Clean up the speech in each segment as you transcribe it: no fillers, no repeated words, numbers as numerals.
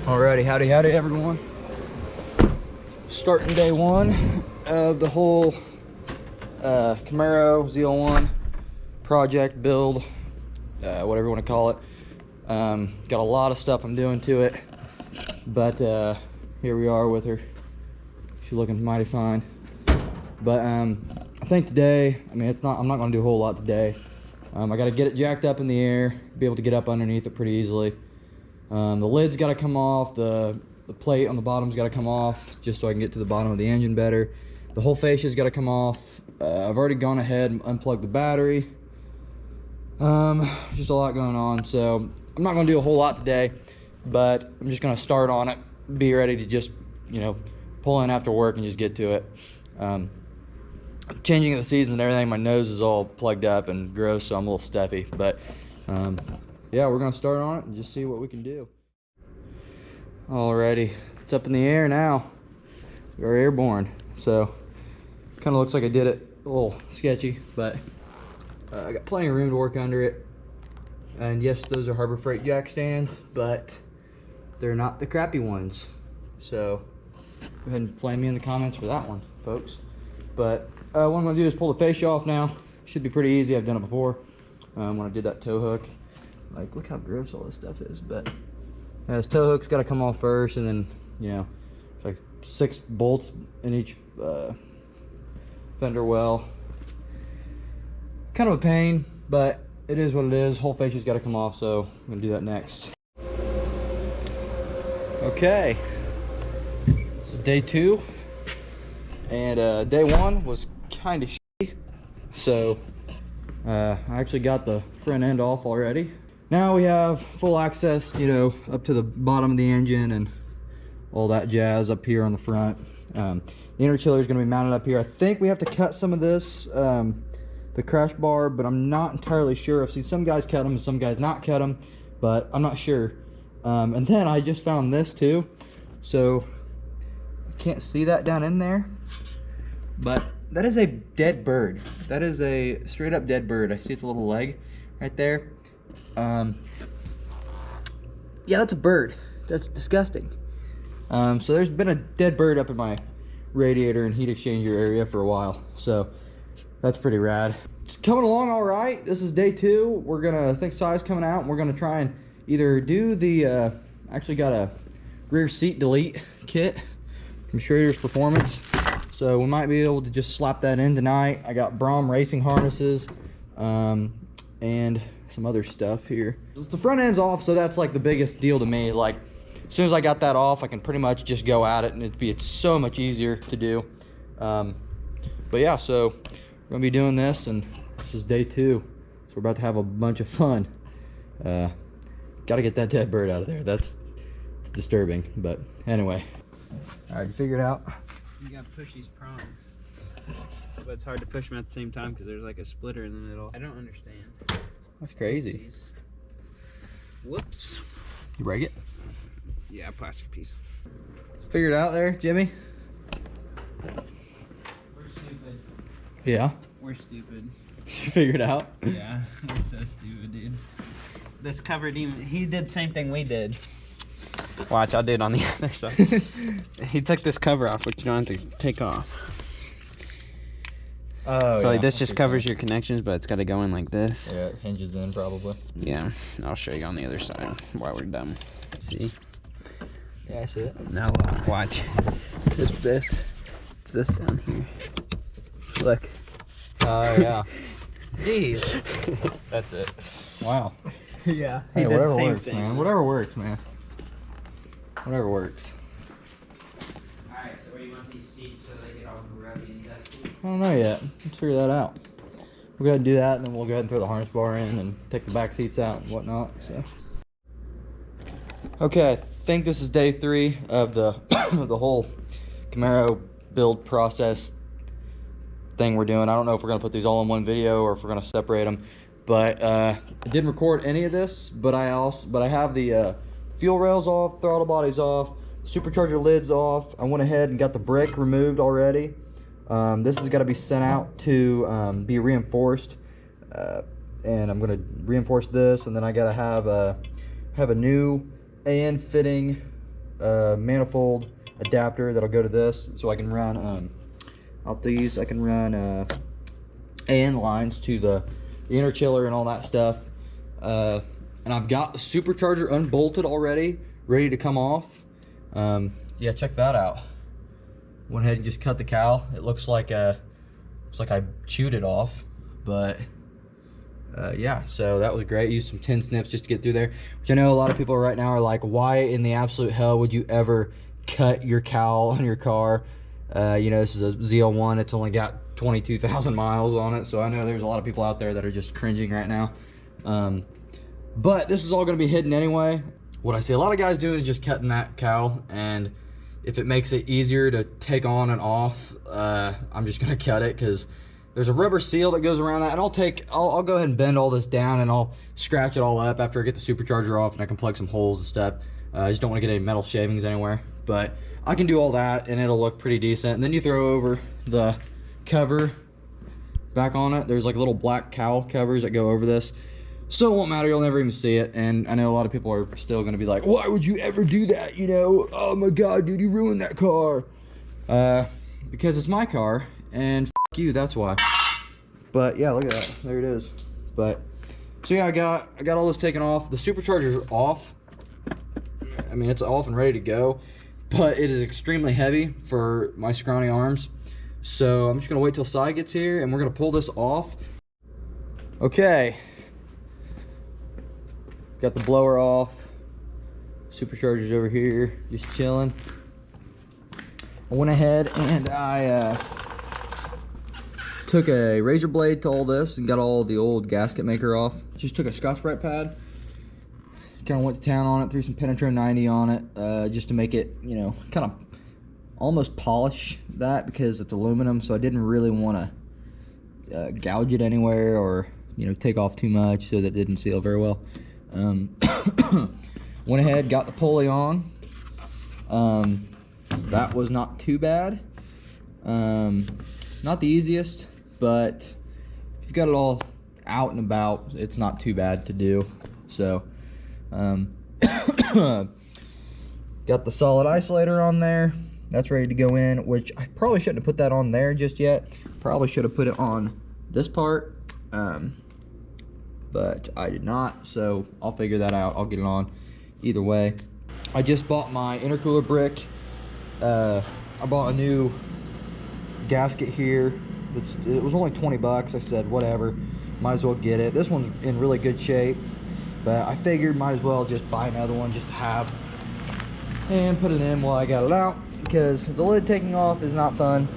Alrighty, howdy everyone. Starting day one of the whole Camaro ZL1 project build, whatever you want to call it. Got a lot of stuff I'm doing to it, but here we are with her. She's looking mighty fine. But I think today, I'm not going to do a whole lot today. I got to get it jacked up in the air, be able to get up underneath it pretty easily. The lid's got to come off, the plate on the bottom's got to come off just so I can get to the bottom of the engine better. The whole fascia's got to come off. I've already gone ahead and unplugged the battery. Just a lot going on, so I'm not going to do a whole lot today, but I'm just going to start on it, be ready to just, pull in after work and just get to it. Changing of the season and everything, my nose is all plugged up and gross, so I'm a little stuffy, but yeah, we're gonna start on it and just see what we can do. Alrighty, it's up in the air now. We're airborne, so kind of looks like I did it a little sketchy, but I got plenty of room to work under it. And yes, those are Harbor Freight jack stands, but they're not the crappy ones. So go ahead and flame me in the comments for that one, folks. But what I'm gonna do is pull the fascia off now. Should be pretty easy. I've done it before when I did that tow hook. Like, look how gross all this stuff is. But this tow hook's got to come off first, and then it's like 6 bolts in each fender well. Kind of a pain, but it is what it is. Whole fascia's got to come off, so I'm gonna do that next. Okay, this is day 2, and day 1 was kind of shitty, so I actually got the front end off already. Now we have full access, up to the bottom of the engine and all that jazz up here on the front. The interchiller is going to be mounted up here. I think we have to cut some of this, the crash bar, but I'm not entirely sure. I've seen some guys cut them and some guys not cut them, but I'm not sure. And then I just found this too, so you can't see that down in there, but that is a dead bird. That is a straight up dead bird. I see its little leg right there. Yeah, that's a bird. That's disgusting. So there's been a dead bird up in my radiator and heat exchanger area for a while, so that's pretty rad. It's coming along all right. This is day 2. We're gonna, I think Si's coming out, and we're gonna try and either do the actually got a rear seat delete kit from Schrader's Performance, so we might be able to just slap that in tonight. I got Brom racing harnesses and some other stuff here. The front end's off, so that's like the biggest deal to me. Like, as soon as I got that off, I can pretty much just go at it, and it's so much easier to do. But yeah, so we're gonna be doing this, and this is day 2, so we're about to have a bunch of fun. Got to get that dead bird out of there. It's disturbing, but anyway. All right, you figured it out? You gotta push these prongs, but it's hard to push them at the same time because there's like a splitter in the middle. I don't understand. That's crazy. Whoops. You break it? Yeah, plastic piece. Figured it out there, Jimmy? We're stupid. Yeah? We're stupid. You figured it out? Yeah, we're so stupid, dude. This covered he did the same thing we did. Watch, I'll do it on the other side. He took this cover off, which you don't have to take off. Oh, so yeah, like this just covers your connections, but it's got to go in like this. Yeah, it hinges in probably. Yeah, I'll show you on the other side while we're done. See? Yeah, I see it. Now watch. It's this. It's this down here. Look. Oh, yeah. Jeez. That's it. Wow. Yeah. Hey, whatever works, man. Whatever works, man. Whatever works. Alright, so where do you want these seats so they get all grubby and dusty? I don't know yet. Let's figure that out. We'll go ahead and do that, and then we'll go ahead and throw the harness bar in and take the back seats out and whatnot. So, okay, I think this is day 3 of the the whole Camaro build process thing we're doing. I don't know if we're gonna put these all in one video or if we're gonna separate them. But I didn't record any of this. But I have the fuel rails off, throttle bodies off, supercharger lids off. I went ahead and got the brick removed already. This has got to be sent out to be reinforced, and I'm going to reinforce this, and then I got to have a new AN fitting manifold adapter that'll go to this, so I can run out these. I can run AN lines to the inner chiller and all that stuff. And I've got the supercharger unbolted already, ready to come off. Yeah, check that out. Went ahead and just cut the cowl. It looks like I chewed it off, but yeah, so that was great. Used some 10 snips just to get through there, which I know a lot of people right now are like, why in the absolute hell would you ever cut your cowl on your car? You know, this is a ZL1. It's only got 22,000 miles on it, so I know there's a lot of people out there that are just cringing right now. But this is all going to be hidden anyway. What I see a lot of guys doing is just cutting that cowl, and if it makes it easier to take on and off, I'm just going to cut it, because there's a rubber seal that goes around that, and I'll go ahead and bend all this down, and I'll scratch it all up after I get the supercharger off, and I can plug some holes and stuff. I just don't want to get any metal shavings anywhere, but I can do all that and it'll look pretty decent. And then you throw over the cover back on it. There's like little black cowl covers that go over this, so it won't matter, you'll never even see it. And I know a lot of people are still going to be like, why would you ever do that, you know? Oh my god, dude, you ruined that car. Because it's my car, and f you, that's why. But yeah, look at that, there it is. But so yeah, I got all this taken off. The supercharger's off. I mean, it's off and ready to go, but it is extremely heavy for my scrawny arms. So I'm just gonna wait till Cy gets here and we're gonna pull this off. Okay, got the blower off. Supercharger's over here, just chilling. I went ahead and I took a razor blade to all this and got all the old gasket maker off. Just took a Scotch-Brite pad, kind of went to town on it, threw some Penetro 90 on it, just to make it, you know, kind of almost polish that, because it's aluminum, so I didn't really want to gouge it anywhere or, you know, take off too much, so that it didn't seal very well. Went ahead, got the pulley on. That was not too bad. Not the easiest, but if you've got it all out and about, it's not too bad to do. So got the solid isolator on there, that's ready to go in, which I probably shouldn't have put that on there just yet. Probably should have put it on this part, but I did not, so I'll figure that out. I'll get it on either way. I just bought my intercooler brick. I bought a new gasket here. It was only 20 bucks. I said whatever, might as well get it. This one's in really good shape, but I figured might as well just buy another one just to have and put it in while I got it out, because the lid taking off is not fun.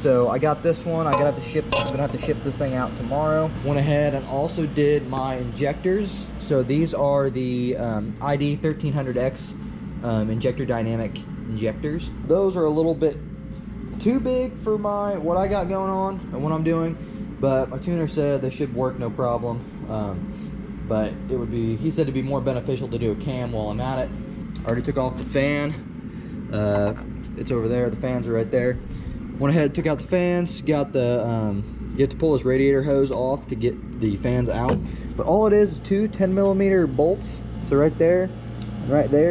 So I got this one. I'm gonna have to ship this thing out tomorrow. Went ahead and also did my injectors. So these are the ID 1300X injector dynamic injectors. Those are a little bit too big for what I got going on and what I'm doing, but my tuner said they should work no problem. But it would be, he said it'd be more beneficial to do a cam while I'm at it. I already took off the fan. It's over there, the fans are right there. Went ahead, took out the fans, got the, you have to pull this radiator hose off to get the fans out. But all it is two 10mm bolts. So right there,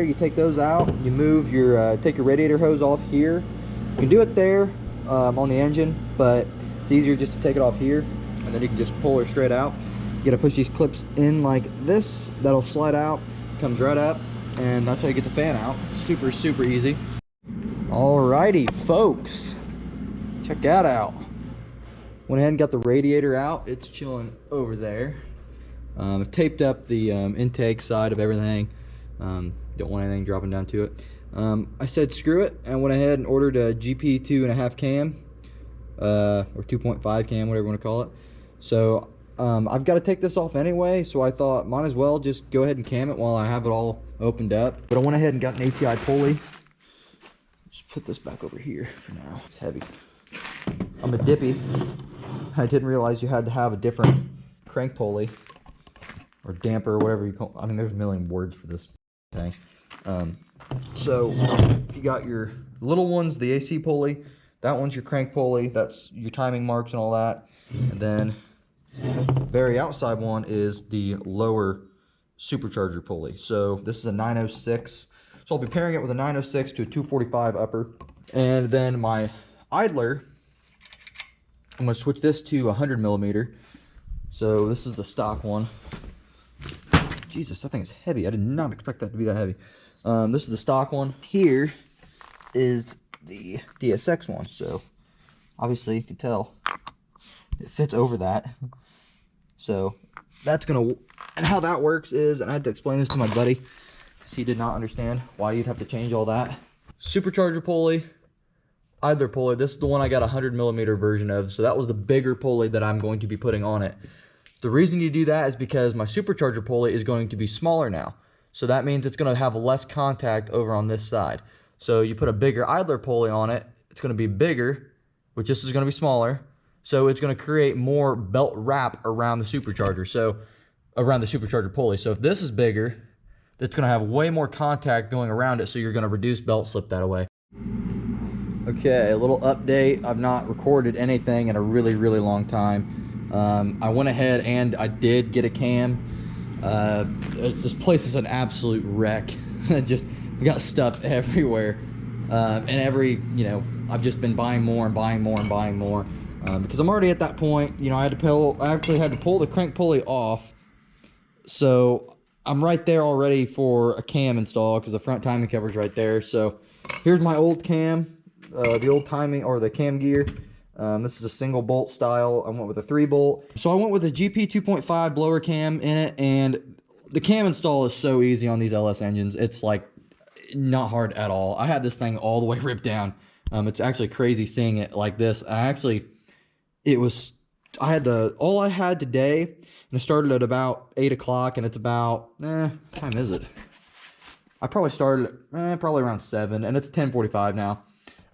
you take those out, you move your, take your radiator hose off here. You can do it there on the engine, but it's easier just to take it off here, and then you can just pull it straight out. You gotta push these clips in like this, that'll slide out, comes right up, and that's how you get the fan out. Super, super easy. Alrighty, folks, check that out. Went ahead and got the radiator out. It's chilling over there. I've taped up the intake side of everything. Don't want anything dropping down to it. I said screw it, and went ahead and ordered a GP 2.5 cam, or 2.5 cam, whatever you want to call it. So I've got to take this off anyway, so I thought might as well just go ahead and cam it while I have it all opened up. But I went ahead and got an ATI pulley. Just put this back over here for now. It's heavy. I'm a dippy. I didn't realize you had to have a different crank pulley or damper or whatever you call it. I mean, there's a million words for this thing. So you got your little ones, the AC pulley. That one's your crank pulley. That's your timing marks and all that. And then the very outside one is the lower supercharger pulley. So this is a 906 So I'll be pairing it with a 906 to a 245 upper. And then my idler, I'm going to switch this to 100 millimeter. So this is the stock one. Jesus, that thing is heavy. I did not expect that to be that heavy. This is the stock one. Here is the DSX one. So obviously you can tell it fits over that. So that's gonna, and how that works is, and I had to explain this to my buddy because he did not understand why you'd have to change all that. Supercharger pulley, idler pulley. This is the one I got a 100 millimeter version of. So that was the bigger pulley that I'm going to be putting on it. The reason you do that is because my supercharger pulley is going to be smaller now. So that means it's going to have less contact over on this side. So you put a bigger idler pulley on it, it's going to be bigger, which this is going to be smaller. So it's going to create more belt wrap around the supercharger. So around the supercharger pulley. So if this is bigger, it's going to have way more contact going around it. So you're going to reduce belt slip that way. Okay, a little update. I've not recorded anything in a really, really long time. I went ahead and I did get a cam. This place is an absolute wreck. Just, we got stuff everywhere. And I've just been buying more and buying more and buying more. Because I'm already at that point, I actually had to pull the crank pulley off. So I'm right there already for a cam install because the front timing cover is right there. So here's my old cam, the old timing or the cam gear. This is a single bolt style. I went with a 3-bolt. So I went with a GP 2.5 blower cam in it, and the cam install is so easy on these LS engines. It's like not hard at all. I had this thing all the way ripped down. It's actually crazy seeing it like this. All I had today, and it started at about 8 o'clock, and it's about, what time is it? I probably started at probably around 7, and it's 10:45 now.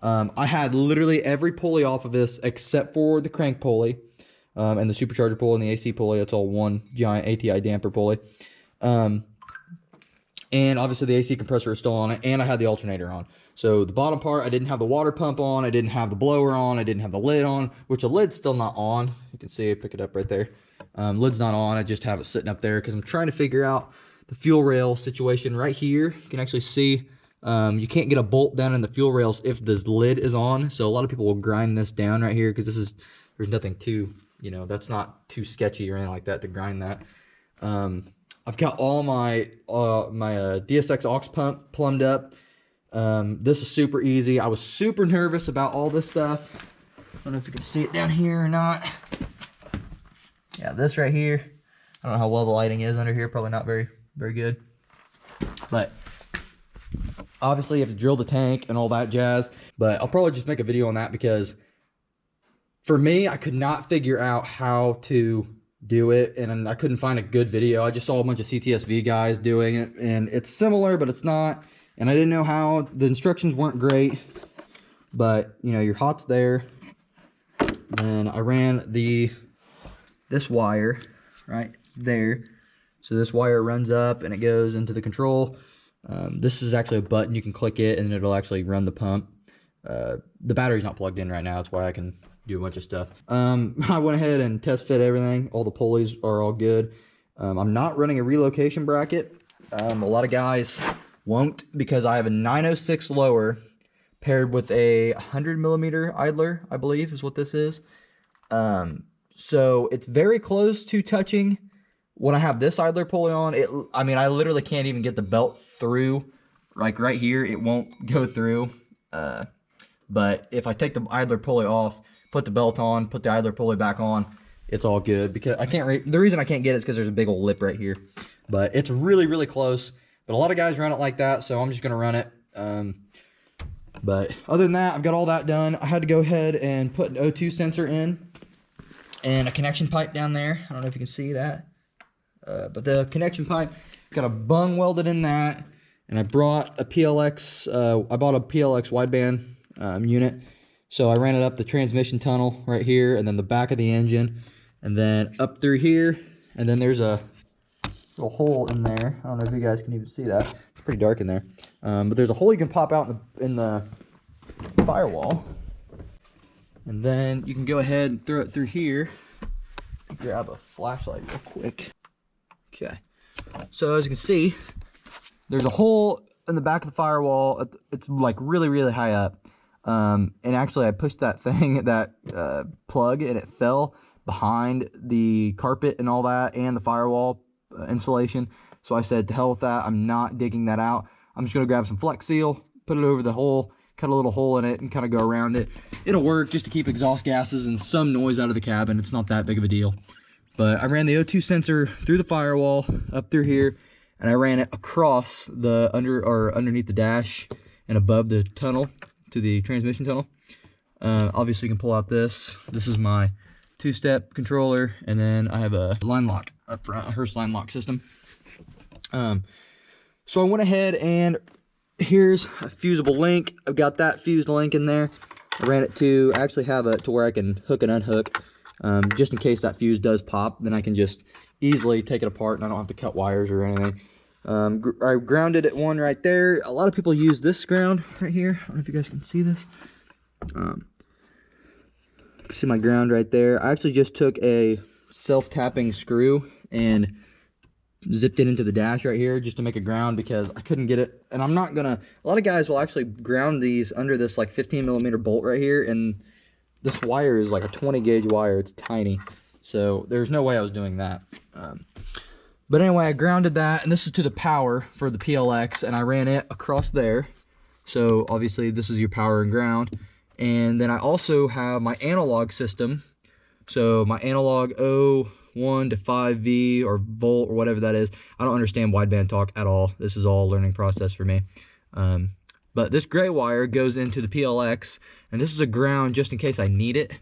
I had literally every pulley off of this except for the crank pulley, and the supercharger pulley and the AC pulley. It's all one giant ATI damper pulley. And obviously the AC compressor is still on it, and I had the alternator on. So the bottom part, I didn't have the water pump on, I didn't have the blower on, I didn't have the lid on, which the lid's still not on. You can see, pick it up right there. Lid's not on, I just have it sitting up there because I'm trying to figure out the fuel rail situation right here. You can actually see, you can't get a bolt down in the fuel rails if this lid is on. So a lot of people will grind this down right here because there's nothing too, that's not too sketchy or anything like that to grind that. I've got all my DSX aux pump plumbed up. This is super easy. I was super nervous about all this stuff. I don't know if you can see it down here or not. Yeah, this right here. I don't know how well the lighting is under here. Probably not very, very good. But obviously you have to drill the tank and all that jazz. But I'll probably just make a video on that because for me, I could not figure out how to do it, and I couldn't find a good video. I just saw a bunch of CTSV guys doing it, and it's similar, but it's not. And I didn't know how. The instructions weren't great, but your hot's there. And I ran this wire right there. So this wire runs up and it goes into the control. This is actually a button. You can click it and it'll actually run the pump. The battery's not plugged in right now. That's why I can do a bunch of stuff. I went ahead and test fit everything. All the pulleys are all good. I'm not running a relocation bracket. A lot of guys won't because I have a 906 lower paired with a 100 millimeter idler, I believe is what this is. So it's very close to touching. When I have this idler pulley on, I literally can't even get the belt through. Like right here, it won't go through. But if I take the idler pulley off, put the belt on, put the idler pulley back on, it's all good. Because the reason I can't get it is because there's a big old lip right here. But it's really, really close. But a lot of guys run it like that, so I'm just gonna run it. But other than that, I've got all that done. I had to go ahead and put an O2 sensor in and a connection pipe down there. I don't know if you can see that. But the connection pipe, got a bung welded in that. And I brought a PLX, I bought a PLX wideband unit. So I ran it up the transmission tunnel right here, and then the back of the engine, and then up through here, and then there's a little hole in there. I don't know if you guys can even see that. It's pretty dark in there. But there's a hole you can pop out in the firewall. And then you can go ahead and throw it through here. Grab a flashlight real quick. Okay. So as you can see, there's a hole in the back of the firewall. It's like really, really high up. And actually I pushed that thing, that plug, and it fell behind the carpet and all that, and the firewall insulation. So I said, to hell with that, I'm not digging that out. I'm just gonna grab some Flex Seal, put it over the hole, cut a little hole in it, and kind of go around it. It'll work just to keep exhaust gases and some noise out of the cabin. It's not that big of a deal. But I ran the O2 sensor through the firewall, up through here, and I ran it across the underneath the dash and above the tunnel to the transmission tunnel. Obviously you can pull out this. This is my 2-step controller, and then I have a line lock up front, a Hurst line lock system. So I went ahead, and here's a fusible link. I've got that fused link in there. I ran it to, I actually have it to where I can hook and unhook, just in case that fuse does pop. Then I can just easily take it apart, and I don't have to cut wires or anything. I grounded it one right there. A lot of people use this ground right here. I don't know if you guys can see this. See my ground right there. I actually just took a self-tapping screw and zipped it into the dash right here just to make a ground, because I couldn't get it. And I'm not gonna, a lot of guys will actually ground these under this like 15mm bolt right here, and this wire is like a 20 gauge wire. It's tiny, so there's no way I was doing that. But anyway, I grounded that, and this is to the power for the PLX, and I ran it across there. So obviously this is your power and ground. And then I also have my analog system. So my analog 1 to 5V or volt or whatever that is. I don't understand wideband talk at all. This is all a learning process for me. But this gray wire goes into the PLX, and this is a ground just in case I need it.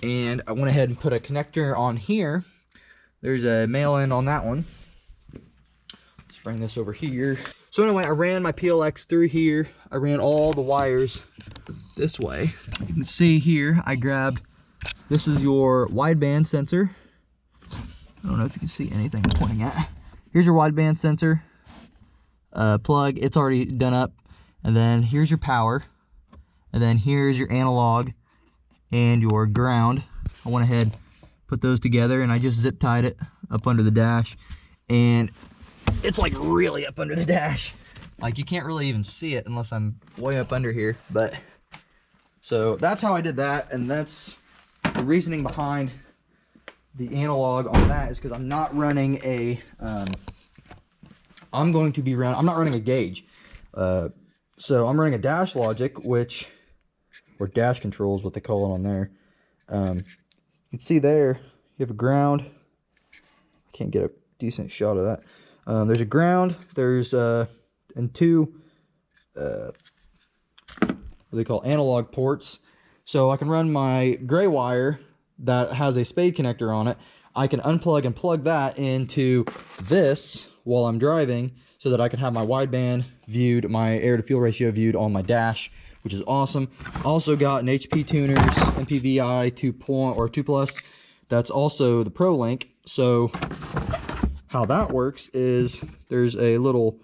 And I went ahead and put a connector on here. There's a male end on that one. Let's bring this over here. So anyway, I ran my PLX through here. I ran all the wires this way. You can see here, I grabbed, this is your wideband sensor. I don't know if you can see anything I'm pointing at. Here's your wideband sensor plug. It's already done up. And then here's your power. And then here's your analog and your ground. I went ahead, put those together, and I just zip tied it up under the dash. And it's like really up under the dash. Like you can't really even see it unless I'm way up under here. But so that's how I did that, and that's the reasoning behind the analog on that, is because I'm not running a I'm not running a gauge. So I'm running a dash logic, or dash control is what they call it on there. You can see there, you have a ground. I can't get a decent shot of that. There's a ground, there's and two what they call analog ports. So I can run my gray wire that has a spade connector on it. I can unplug and plug that into this while I'm driving, so that I can have my wideband viewed, my air to fuel ratio viewed on my dash, which is awesome. Also got an HP tuners MPVI 2 plus. That's also the Pro Link. So how that works is there's a little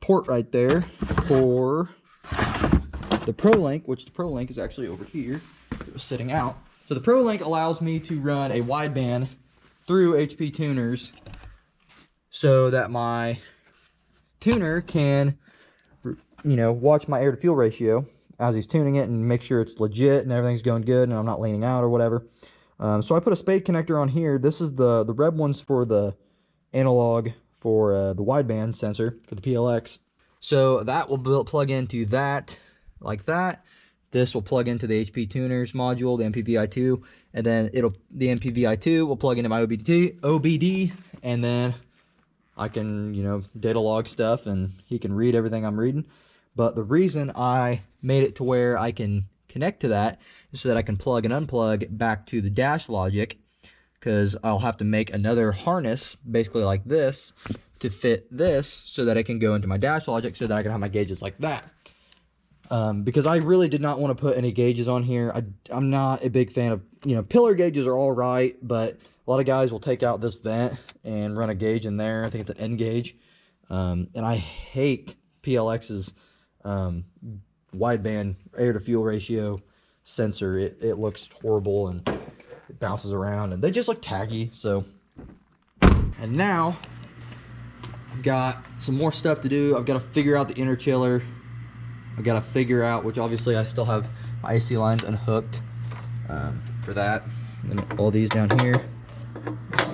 port right there for the Pro Link, which the Pro Link is actually over here. It was sitting out. So the Pro Link allows me to run a wideband through HP tuners, so that my tuner can, you know, watch my air to fuel ratio as he's tuning it and make sure it's legit and everything's going good and I'm not leaning out or whatever. So I put a spade connector on here. This is the red one's for the analog for the wideband sensor for the PLX. So that will plug into that like that. This will plug into the HP tuners module, the MPVI2, and then the MPVI2 will plug into my OBD, and then I can, you know, data log stuff, and he can read everything I'm reading. But the reason I made it to where I can connect to that is so that I can plug and unplug back to the dash logic, because I'll have to make another harness, basically like this, to fit this, so that I can go into my dash logic, so that I can have my gauges like that. Because I really did not want to put any gauges on here. I'm not a big fan of, you know, pillar gauges are all right, but a lot of guys will take out this vent and run a gauge in there. I think it's an N gauge. And I hate PLX's wideband air to fuel ratio sensor. It looks horrible and it bounces around and they just look taggy. So, and now I've got some more stuff to do. I've got to figure out the inner chiller. I've got to figure out, which obviously I still have my AC lines unhooked for that. And then all these down here,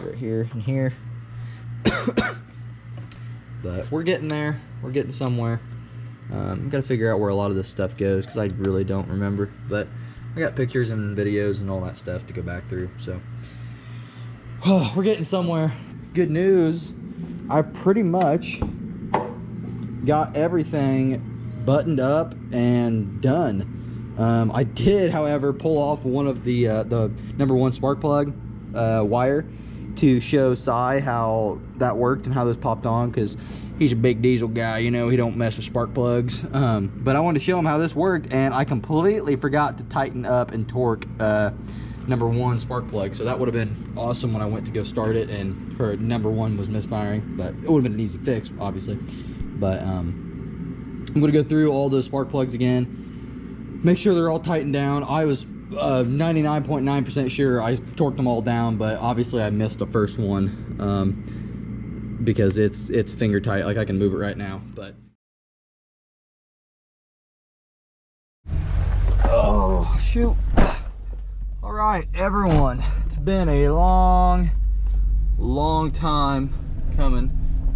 right here and here. But we're getting there. We're getting somewhere. I've got to figure out where a lot of this stuff goes because I really don't remember. But I got pictures and videos and all that stuff to go back through. So we're getting somewhere. Good news, I pretty much got everything buttoned up and done. I did, however, pull off one of the #1 spark plug wire to show Cy how that worked and how those popped on, because he's a big diesel guy, you know, he don't mess with spark plugs. But I wanted to show him how this worked, and I completely forgot to tighten up and torque #1 spark plug. So that would have been awesome when I went to go start it and her #1 was misfiring, but it would have been an easy fix, obviously. But I'm gonna go through all those spark plugs again, make sure they're all tightened down. I was 99.9% sure I torqued them all down, but obviously I missed the first one because it's finger tight, like I can move it right now. But oh shoot. All right, everyone, it's been a long time coming,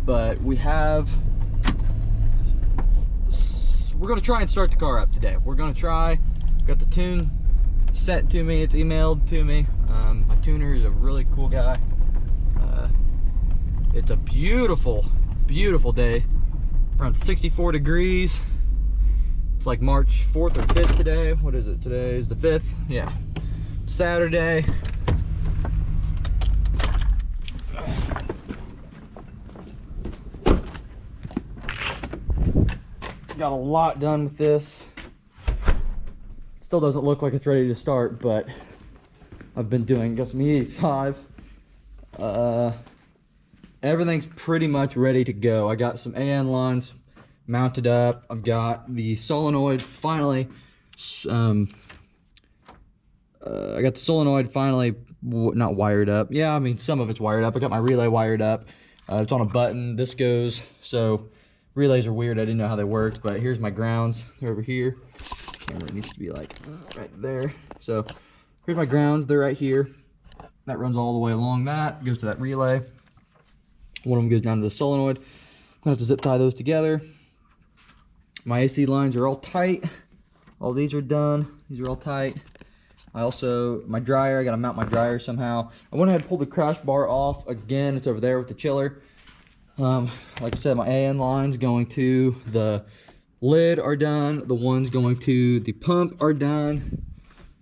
but we're gonna try and start the car up today. We're gonna try. Got the tune set to me, it's emailed to me. My tuner is a really cool guy. It's a beautiful day, around 64 degrees. It's like March 4th or 5th today. What is it? Today is the 5th. Yeah, Saturday. Got a lot done with this. Still doesn't look like it's ready to start, but I've been doing, got some E85. Everything's pretty much ready to go. I got some AN lines mounted up. I've got the solenoid finally, I got the solenoid finally not wired up. Yeah, I mean, some of it's wired up. I got my relay wired up. It's on a button. This goes, so relays are weird. I didn't know how they worked, but here's my grounds. They're over here. Camera needs to be like right there. So here's my grounds. They're right here. That runs all the way along that. Goes to that relay. One of them goes down to the solenoid. I'm gonna have to zip tie those together. My AC lines are all tight. All these are done. These are all tight. I also, my dryer, I gotta mount my dryer somehow. I went ahead and pulled the crash bar off again. It's over there with the chiller. Like I said, my AN lines going to the lid are done. The ones going to the pump are done.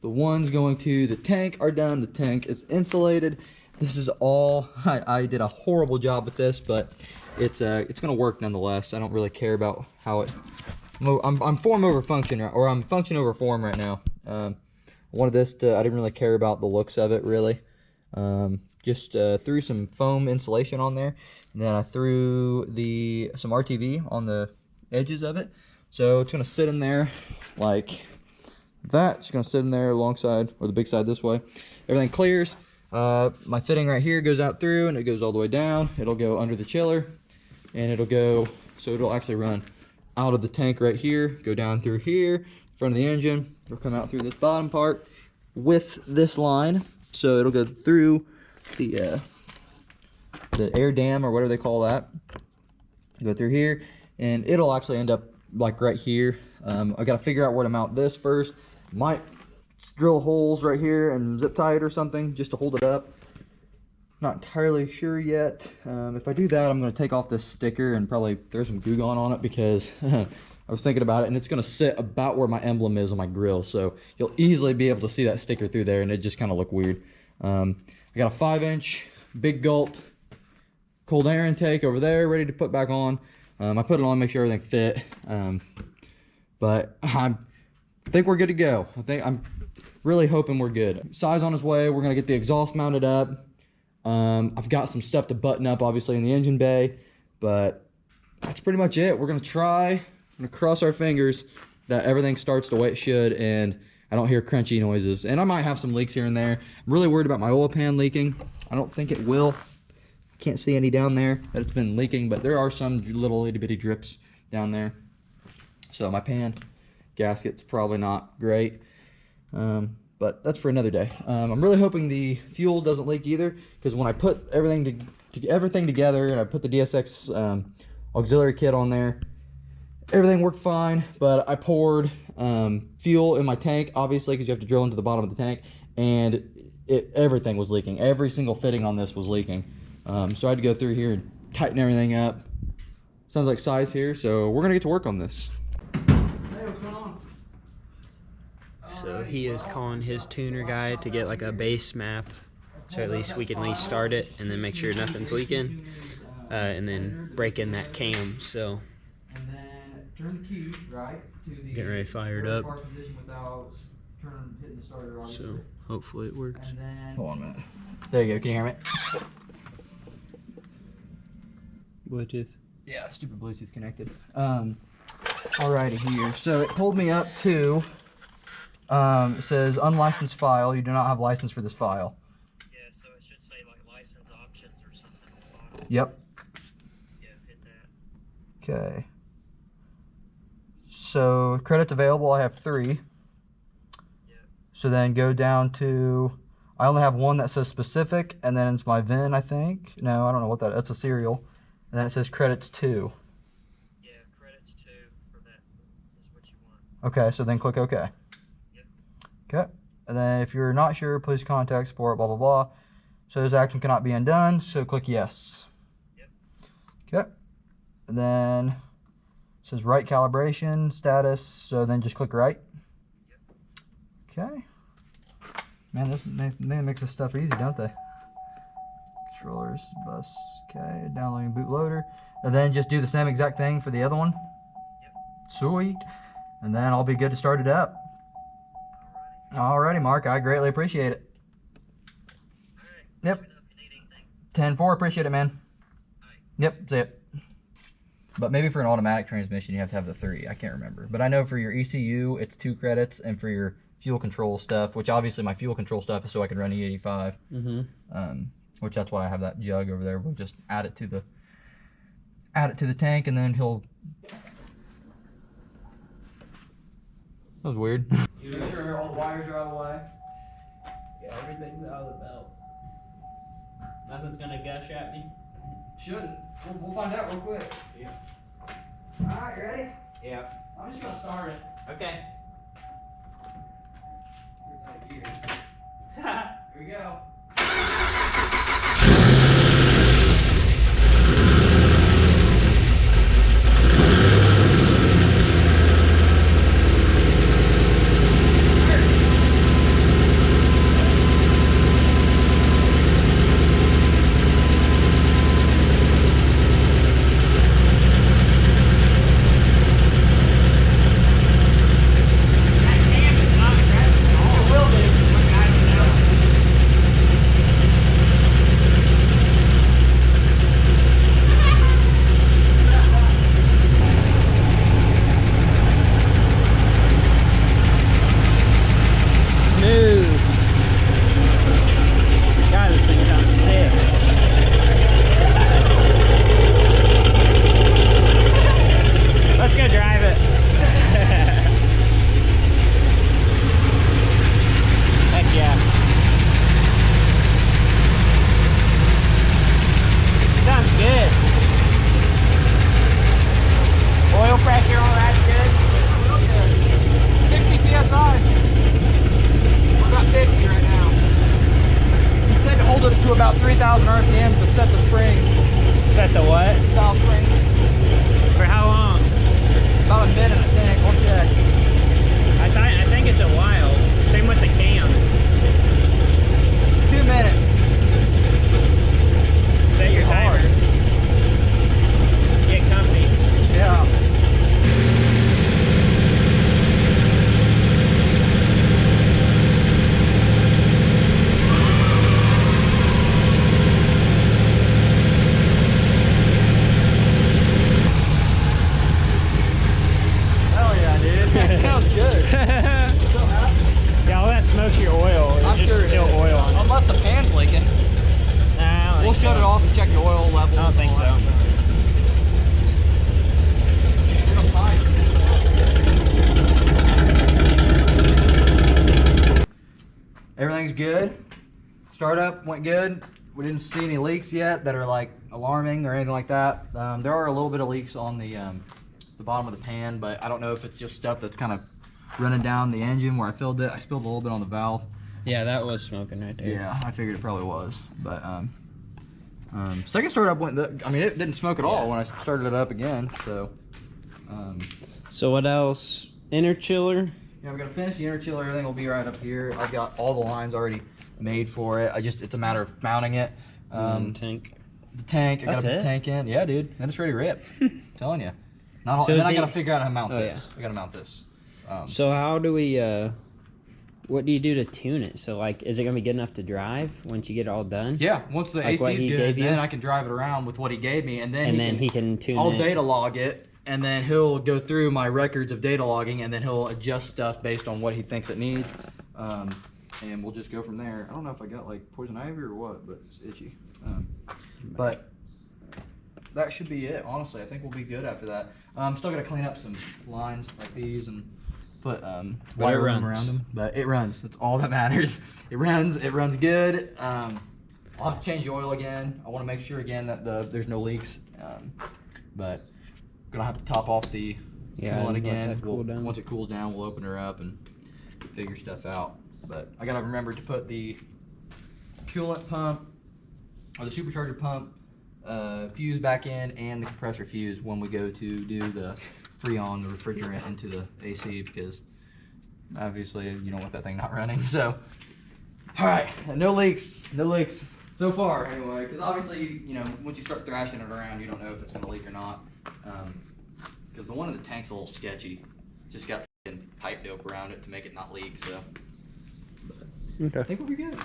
The ones going to the tank are done. The tank is insulated. This is all, I did a horrible job with this, but it's gonna work nonetheless. I don't really care about how it, I'm form over function, or I'm function over form right now. I wanted this to, I didn't really care about the looks of it really. Just threw some foam insulation on there, and then I threw some RTV on the edges of it. So it's gonna sit in there like that. It's gonna sit in there alongside, or the big side this way. Everything clears. My fitting right here goes out through, and it goes all the way down. It'll go under the chiller, and it'll go, so it'll actually run out of the tank right here, go down through here, front of the engine. It'll come out through this bottom part with this line. So it'll go through the air dam, or whatever they call that. Go through here, and it'll actually end up like right here. I gotta figure out where to mount this first. Might drill holes right here and zip tie it or something just to hold it up. Not entirely sure yet. If I do that, I'm gonna take off this sticker and probably throw some glue gun on it, because I was thinking about it, and it's gonna sit about where my emblem is on my grill, so you'll easily be able to see that sticker through there, and it just kind of look weird. I got a 5-inch big gulp cold air intake over there ready to put back on. I put it on, make sure everything fit, but I think we're good to go. I'm really hoping we're good. Size on its way. We're gonna get the exhaust mounted up. I've got some stuff to button up obviously in the engine bay, but that's pretty much it. We're gonna cross our fingers that everything starts the way it should and I don't hear crunchy noises. And I might have some leaks here and there. I'm really worried about my oil pan leaking. I don't think it will. Can't see any down there that it's been leaking, but there are some little itty bitty drips down there. So my pan gasket's probably not great, but that's for another day. I'm really hoping the fuel doesn't leak either, because when I put everything together and I put the DSX auxiliary kit on there, everything worked fine, but I poured fuel in my tank, obviously, because you have to drill into the bottom of the tank, and everything was leaking. Every single fitting on this was leaking. So I had to go through here and tighten everything up. Sounds like size here, so we're gonna get to work on this. Hey, what's going on? So he is calling his tuner guy to get like a base map, so at least we can at least start it and then make sure nothing's leaking, and then break in that cam. So And then turn the key right to the getting ready fired up. position without hitting the starter, obviously. So hopefully it works. And then hold on a minute. There you go. Can you hear me? Bluetooth. Yeah, stupid Bluetooth connected. Alrighty here. So it pulled me up to it says unlicensed file. You do not have license for this file. Yeah, so it should say like license options or something on the bottom. Yep. Yeah, hit that. Okay. So credits available, I have 3. Yeah. So then go down to, I only have one that says specific, and then it's my VIN, I think. No, I don't know what that's a serial. And then it says credits 2. Yeah, credits 2 for that is what you want. Okay, so then click OK. Yep. Okay. And then if you're not sure, please contact support, blah, blah, blah. So this action cannot be undone, so click yes. Yep. Okay. And then it says right calibration status, so then just click right. Yep. Okay. Man, this makes this stuff easy, don't they? Controllers, bus, okay, downloading bootloader. And then just do the same exact thing for the other one. Yep. Sweet. And then I'll be good to start it up. Alrighty. Alrighty, Mark, I greatly appreciate it. Alright. Yep. Let me know if you need anything. 10-4, appreciate it, man. Alright. Yep, see it. But maybe for an automatic transmission, you have to have the 3. I can't remember. But I know for your ECU, it's 2 credits, and for your fuel control stuff, which obviously my fuel control stuff is so I can run E85. Which that's why I have that jug over there. We'll just add it to the tank, and then he'll. That was weird. You make sure all the wires are out of the way. Yeah, everything's out of the belt. Nothing's gonna gush at me. Shouldn't. We'll find out real quick. Yeah. All right, you ready? Yeah. I'm just gonna start it. Okay. Here we go. radiator's good. Startup went good. We didn't see any leaks yet that are like alarming or anything like that. There are a little bit of leaks on the bottom of the pan, but I don't know if it's just stuff that's kind of running down the engine where I filled it. I spilled a little bit on the valve. Yeah, that was smoking right there. Yeah, I figured it probably was. But second startup went, I mean, it didn't smoke at all when I started it up again. So, so what else? Inner chiller? yeah, I'm gonna finish the inner chiller. Everything will be right up here. I've got all the lines already made for it. It's a matter of mounting it. Tank. The tank. I gotta put the tank in. Yeah, dude. And it's ready to rip. I'm telling you. Not, So and then I gotta figure out how to mount this. Yeah. I gotta mount this. So how do we, what do you do to tune it? So like, is it gonna be good enough to drive once you get it all done? Yeah, once the Like AC what is he good, gave you? then I can drive it around with what he gave me, and then he can tune I'll it. data log it, and then he'll go through my records of data logging, and then he'll adjust stuff based on what he thinks it needs, and we'll just go from there. I don't know if I got like poison ivy or what, but it's itchy. But that should be it. Honestly, I think we'll be good after that. I'm still gonna clean up some lines like these and put wire room around them, but it runs. That's all that matters. It runs good. I'll have to change the oil again. I want to make sure again that there's no leaks. But I'm gonna have to top off the coolant again. Once it cools down, we'll open her up and figure stuff out. But I gotta remember to put the coolant pump or the supercharger pump fuse back in and the compressor fuse when we go to do the Freon, the refrigerant, into the AC, because obviously you don't want that thing not running. So, all right, no leaks so far anyway, because obviously, you know, once you start thrashing it around, you don't know if it's gonna leak or not, because the one in the tank's a little sketchy. Just got pipe dope around it to make it not leak, so Okay. I think we'll be good.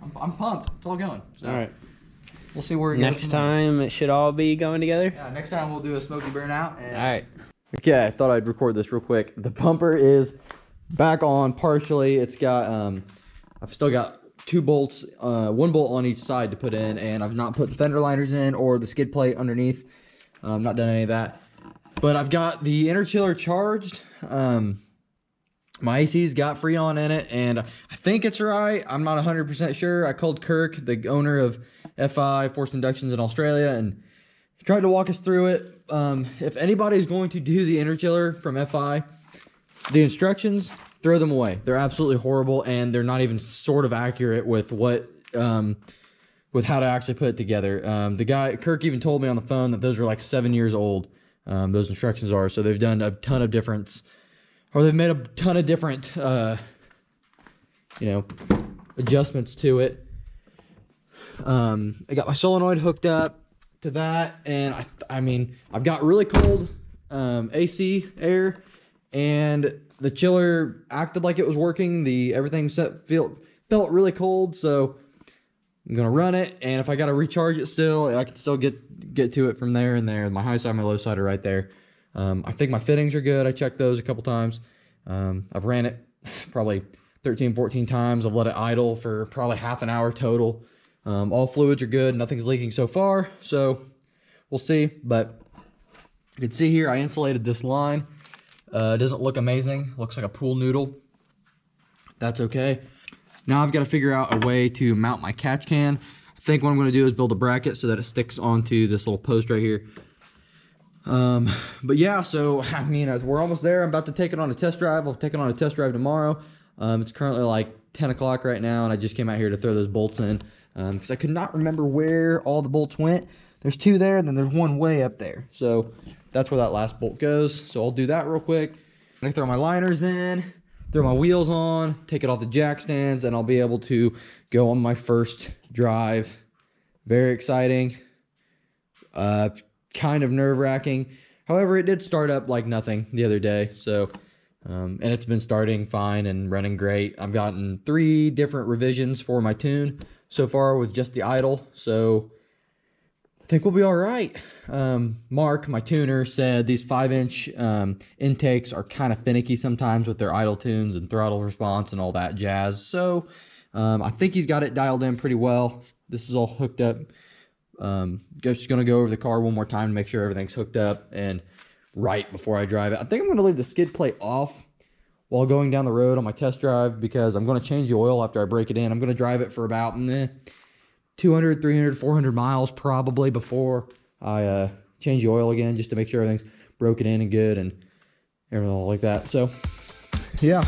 I'm pumped. It's all going. So. All right. We'll see where it goes. Next time it should all be going together. Yeah, next time we'll do a smoky burnout. And... All right. Okay, I thought I'd record this real quick. The bumper is back on partially. It's got, I've still got 2 bolts, 1 bolt on each side to put in, and I've not put the fender liners in or the skid plate underneath. Not done any of that. But I've got the inner chiller charged. My AC's got Freon in it, and I think it's right. I'm not 100% sure. I called Kirk, the owner of FI, Forced Inductions in Australia, and he tried to walk us through it. If anybody's going to do the inner chiller from FI, the instructions, throw them away. They're absolutely horrible, and they're not even sort of accurate with what, with how to actually put it together. The guy, Kirk, even told me on the phone that those are like 7 years old. Those instructions are, so they've done a ton of different, or they've made a ton of different, you know, adjustments to it. I got my solenoid hooked up to that, and I mean, I've got really cold AC air, and the chiller acted like it was working. Everything felt really cold, so I'm gonna run it, and if I gotta recharge it still, I can still get to it from there and there. My high side and my low side are right there. I think my fittings are good. I checked those a couple times. I've ran it probably 13, 14 times. I've let it idle for probably half an hour total. All fluids are good. Nothing's leaking so far, so we'll see. But you can see here, I insulated this line. It doesn't look amazing. Looks like a pool noodle. That's okay. Now I've got to figure out a way to mount my catch can. I think what I'm going to do is build a bracket so that it sticks onto this little post right here. But yeah, so I mean, we're almost there. I'm about to take it on a test drive. I'll take it on a test drive tomorrow. It's currently like 10 o'clock right now, and I just came out here to throw those bolts in because I could not remember where all the bolts went. There's 2 there, and then there's 1 way up there. So that's where that last bolt goes. So I'll do that real quick. I throw my liners in, throw my wheels on, take it off the jack stands, and I'll be able to go on my first drive. Very exciting. Kind of nerve-wracking. However, it did start up like nothing the other day. So, and it's been starting fine and running great. I've gotten 3 different revisions for my tune so far with just the idle. So I think we'll be all right. Mark, my tuner, said these 5-inch intakes are kind of finicky sometimes with their idle tunes and throttle response and all that jazz. So I think he's got it dialed in pretty well. This is all hooked up. Just gonna go over the car one more time to make sure everything's hooked up and right before I drive it. I think I'm gonna leave the skid plate off while going down the road on my test drive because I'm going to change the oil after I break it in. I'm going to drive it for about 200, 300, 400 miles probably before I change the oil again, just to make sure everything's broken in and good and everything like that. So, yeah.